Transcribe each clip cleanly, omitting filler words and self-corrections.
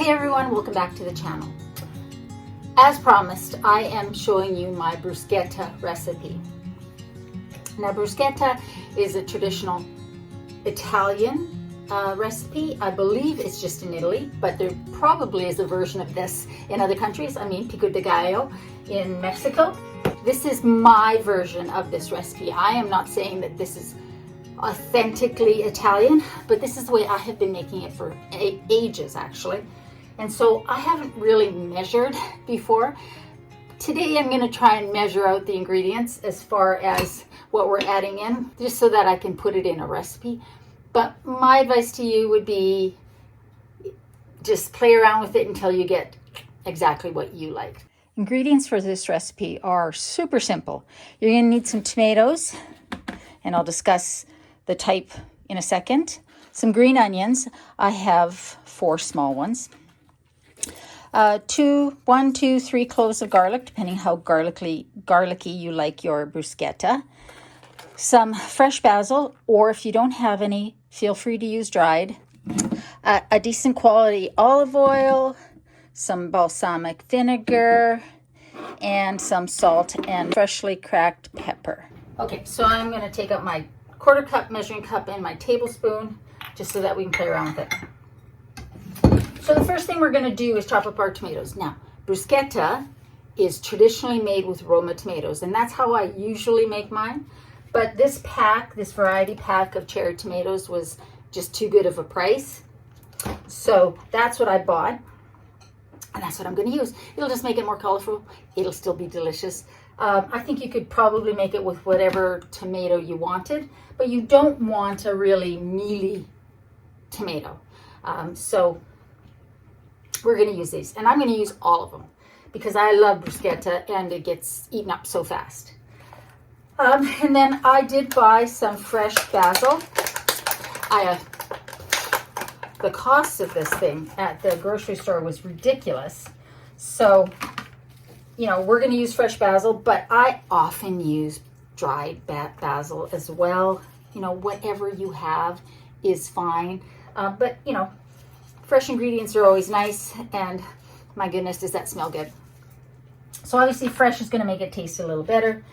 Hey everyone, welcome back to the channel. As promised, I am showing you my bruschetta recipe. Now bruschetta is a traditional Italian recipe. I believe it's just in Italy, but there probably is a version of this in other countries. I mean, pico de gallo in Mexico. This is my version of this recipe. I am not saying that this is authentically Italian, but this is the way I have been making it for ages actually. And so I haven't really measured before. Today I'm going to try and measure out the ingredients as far as what we're adding in, just so that I can put it in a recipe. But my advice to you would be just play around with it until you get exactly what you like. Ingredients for this recipe are super simple. You're going to need some tomatoes, and I'll discuss the type in a second. Some green onions. I have 4 small ones. 1, 2, 3 cloves of garlic, depending how garlicky you like your bruschetta. Some fresh basil, or if you don't have any, feel free to use dried. A decent quality olive oil, some balsamic vinegar, and some salt and freshly cracked pepper. Okay, so I'm going to take out my 1/4 cup measuring cup and my tablespoon, just so that we can play around with it. So the first thing we're going to do is chop up our tomatoes. Now, bruschetta is traditionally made with Roma tomatoes, and that's how I usually make mine. But this variety pack of cherry tomatoes was just too good of a price. So that's what I bought, and that's what I'm going to use. It'll just make it more colorful. It'll still be delicious. I think you could probably make it with whatever tomato you wanted, but you don't want a really mealy tomato. So we're going to use these, and I'm going to use all of them because I love bruschetta and it gets eaten up so fast. And then I did buy some fresh basil. The cost of this thing at the grocery store was ridiculous. So, you know, we're going to use fresh basil, but I often use dried basil as well. You know, whatever you have is fine. But, you know, fresh ingredients are always nice, and my goodness, does that smell good. So obviously fresh is going to make it taste a little better.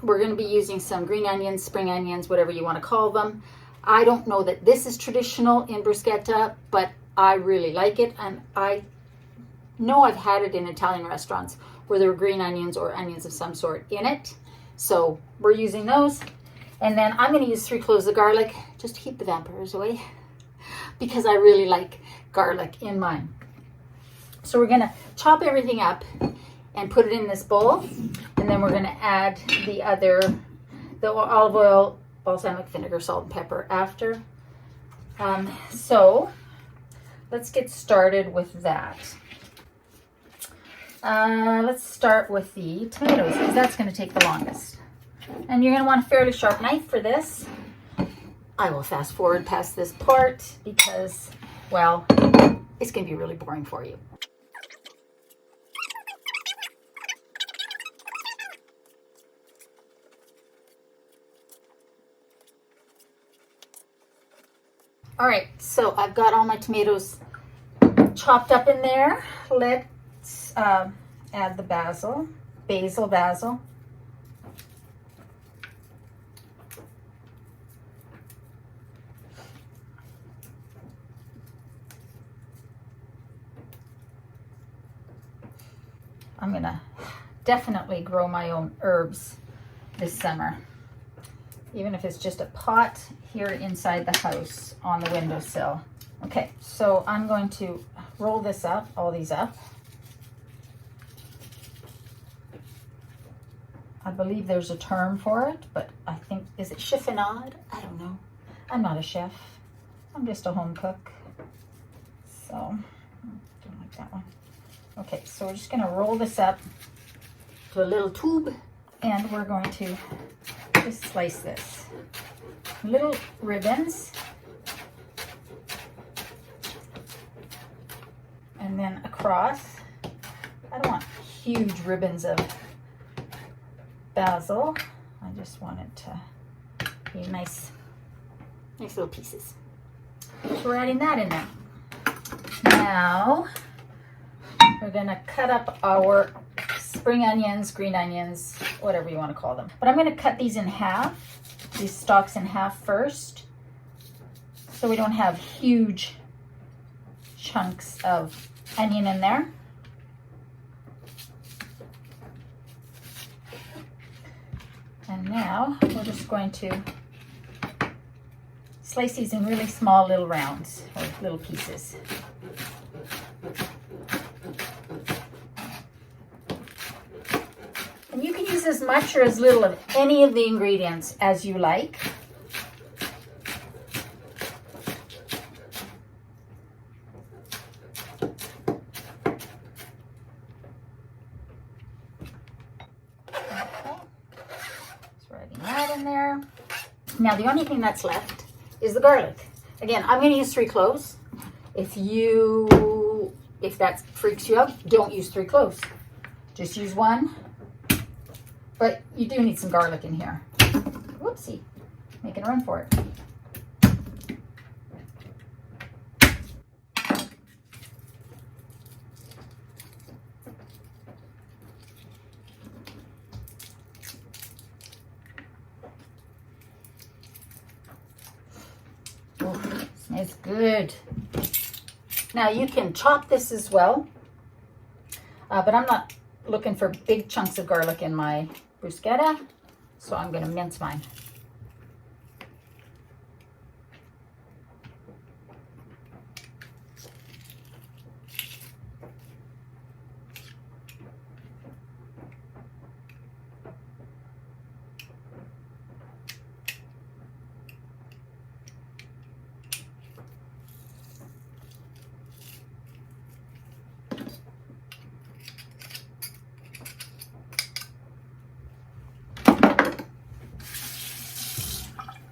We're going to be using some green onions, spring onions, whatever you want to call them. I don't know that this is traditional in bruschetta, but I really like it, and I know I've had it in Italian restaurants where there were green onions or onions of some sort in it. So we're using those. And then I'm going to use 3 cloves of garlic just to keep the vampires away, because I really like garlic in mine. So we're going to chop everything up and put it in this bowl, and then we're going to add the olive oil, balsamic vinegar, salt, and pepper after. So let's get started with that. Let's start with the tomatoes, because that's going to take the longest. And you're going to want a fairly sharp knife for this. I will fast forward past this part because, well, it's going to be really boring for you. All right, so I've got all my tomatoes chopped up in there. Let's add the basil. I'm gonna definitely grow my own herbs this summer, even if it's just a pot here inside the house on the windowsill. Okay, so I'm going to roll this up, all these up. I believe there's a term for it, but I think, is it chiffonade? I don't know. I'm not a chef. I'm just a home cook. So, don't like that one. Okay, so we're just going to roll this up to a little tube, and we're going to just slice this. Little ribbons. And then across. I don't want huge ribbons of basil. I just want it to be nice little pieces. So we're adding that in there. Now we're gonna cut up our spring onions, green onions, whatever you want to call them. But I'm gonna cut these in half, these stalks in half first, so we don't have huge chunks of onion in there. And now we're just going to slice these in really small little rounds, or little pieces. And you can use as much or as little of any of the ingredients as you like. That in there. Now the only thing that's left is the garlic. Again, I'm going to use 3 cloves. If that freaks you out, don't use 3 cloves. Just use 1. But you do need some garlic in here. Whoopsie, making a run for it. Smells good. Now you can chop this as well, but I'm not looking for big chunks of garlic in my bruschetta, so I'm going to mince mine.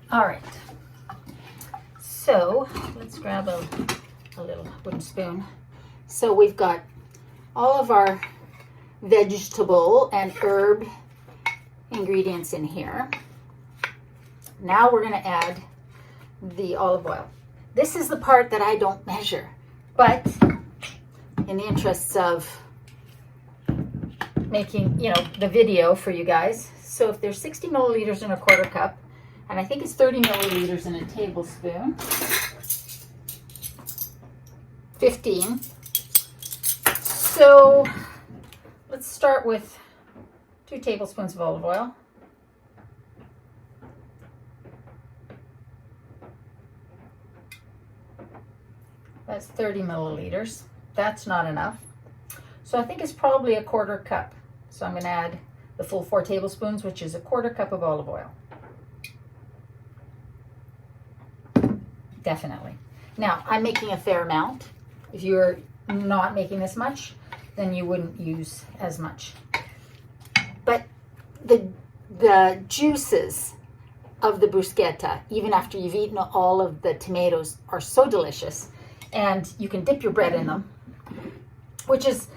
All right, so let's grab a little wooden spoon. So we've got all of our vegetable and herb ingredients in here. Now we're going to add the olive oil. This is the part that I don't measure, but in the interests of making, the video for you guys. So if there's 60 milliliters in a quarter cup, and I think it's 30 milliliters in a tablespoon. 15. So let's start with 2 tablespoons of olive oil. That's 30 milliliters. That's not enough. So I think it's probably a quarter cup. So I'm going to add the full 4 tablespoons, which is a quarter cup of olive oil. Definitely. Now, I'm making a fair amount. If you're not making this much, then you wouldn't use as much. But the juices of the bruschetta, even after you've eaten all of the tomatoes, are so delicious. And you can dip your bread in them, which is,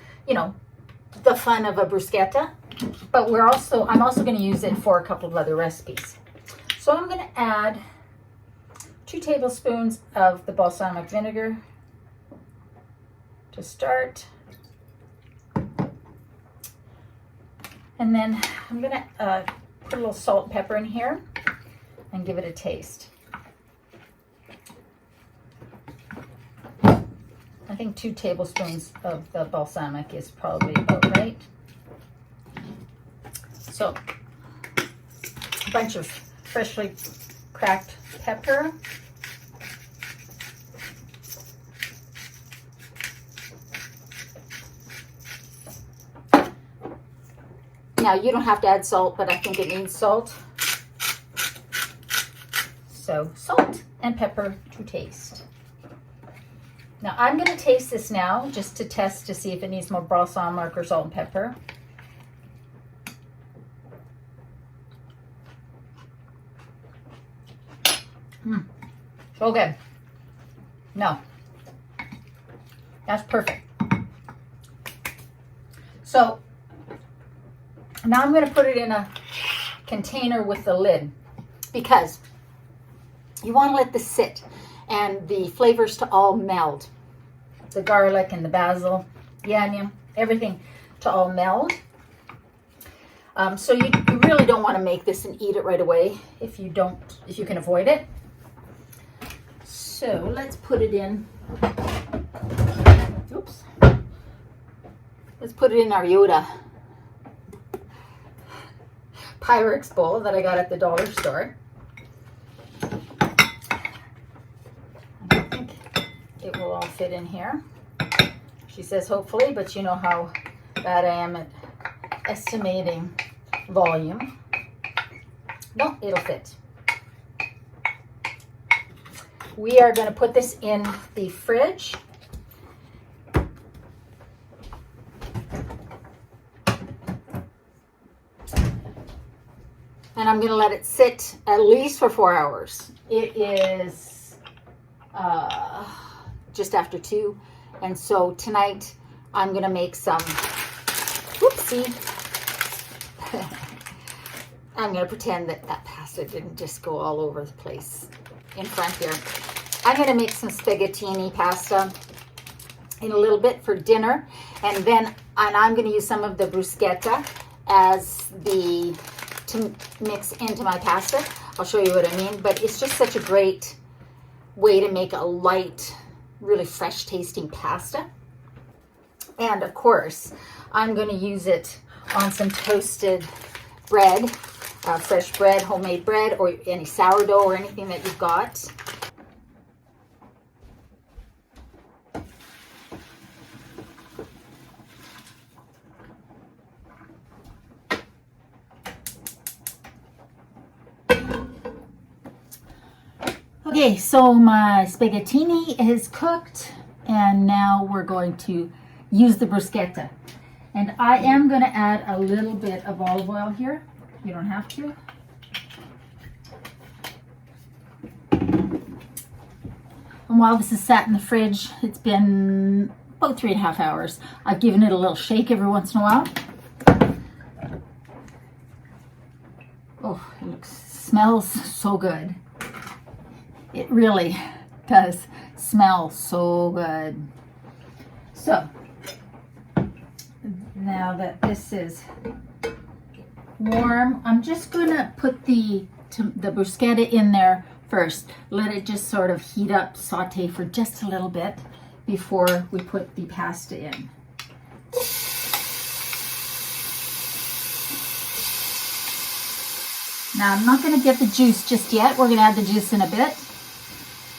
the fun of a bruschetta. But I'm also going to use it for a couple of other recipes. So I'm going to add 2 tablespoons of the balsamic vinegar to start. And then I'm going to put a little salt and pepper in here and give it a taste. I think 2 tablespoons of the balsamic is probably about right. So a bunch of freshly cracked pepper. Now you don't have to add salt, but I think it needs salt. So salt and pepper to taste. Now I'm going to taste this now just to test to see if it needs more balsamic or salt and pepper. So good. No. That's perfect. So now I'm going to put it in a container with the lid because you want to let this sit and the flavors to all meld. the garlic and the basil, the onion, everything to all meld. So you really don't want to make this and eat it right away if you can avoid it. So let's put it in. Oops. Let's put it in our Yoda Pyrex bowl that I got at the dollar store. I think it will all fit in here. She says hopefully, but you know how bad I am at estimating volume. No, it'll fit. We are going to put this in the fridge. And I'm going to let it sit at least for 4 hours. It is just after 2. And so tonight I'm going to make some, whoopsie. I'm going to pretend that pasta didn't just go all over the place in front here. I'm going to make some spaghettini pasta in a little bit for dinner. And I'm going to use some of the bruschetta to mix into my pasta. I'll show you what I mean, but it's just such a great way to make a light, really fresh tasting pasta. And of course, I'm going to use it on some toasted bread, fresh bread, homemade bread, or any sourdough or anything that you've got. Okay, so my spaghettini is cooked, and now we're going to use the bruschetta. And I am going to add a little bit of olive oil here. You don't have to. And while this is sat in the fridge, it's been about 3.5 hours. I've given it a little shake every once in a while. Oh, it smells so good. It really does smell so good. So, now that this is warm, I'm just going to put the bruschetta in there first. Let it just sort of heat up, saute for just a little bit before we put the pasta in. Now, I'm not going to get the juice just yet. We're going to add the juice in a bit.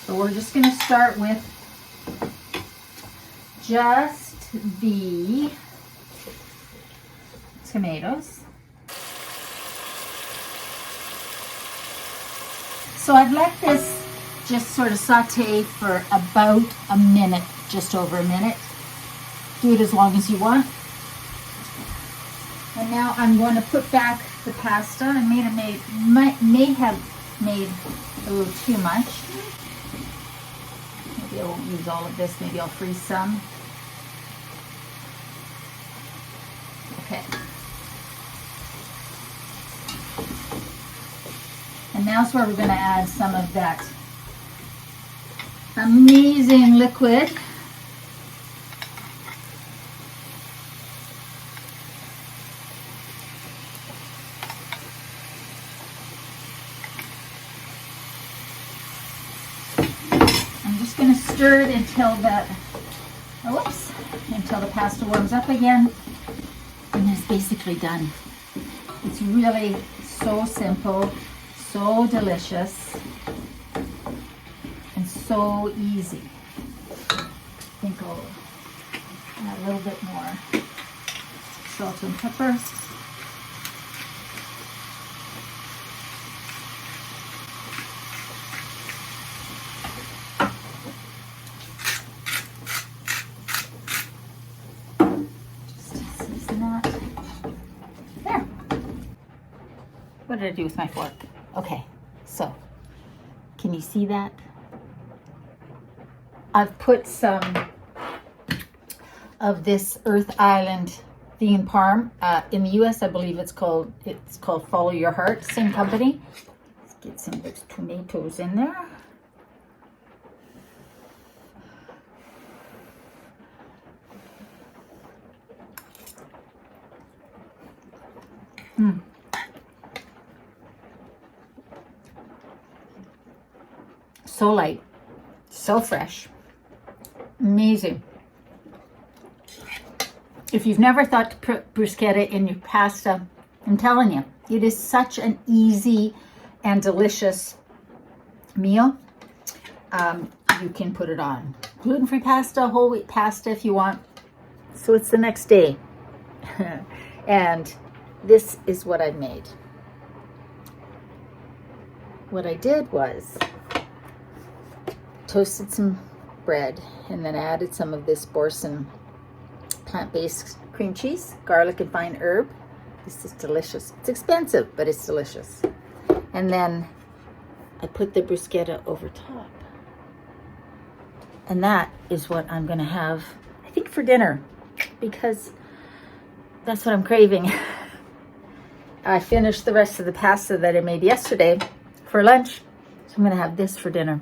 So we're just going to start with just the tomatoes. So I've let this just sort of saute for about a minute, just over a minute. Do it as long as you want. And now I'm going to put back the pasta. I may have made a little too much. Maybe I won't use all of this. Maybe I'll freeze some. Okay. And now's where we're going to add some of that amazing liquid. I'm just going to stir it until the pasta warms up again. And it's basically done. It's really so simple, so delicious, and so easy. I think I'll add a little bit more salt and pepper. What did I do with my fork? Okay, so can you see that? I've put some of this Earth Island vegan parm. In the US, I believe it's called Follow Your Heart, same company. Let's get some of those tomatoes in there. So light, so fresh, amazing. If you've never thought to put bruschetta in your pasta, I'm telling you, it is such an easy and delicious meal. You can put it on gluten-free pasta, whole wheat pasta if you want. So it's the next day. And this is what I made. What I did was toasted some bread and then added some of this Boursin plant-based cream cheese, garlic and fine herb. This is delicious. It's expensive, but it's delicious. And then I put the bruschetta over top. And that is what I'm gonna have, I think, for dinner, because that's what I'm craving. I finished the rest of the pasta that I made yesterday for lunch, so I'm gonna have this for dinner.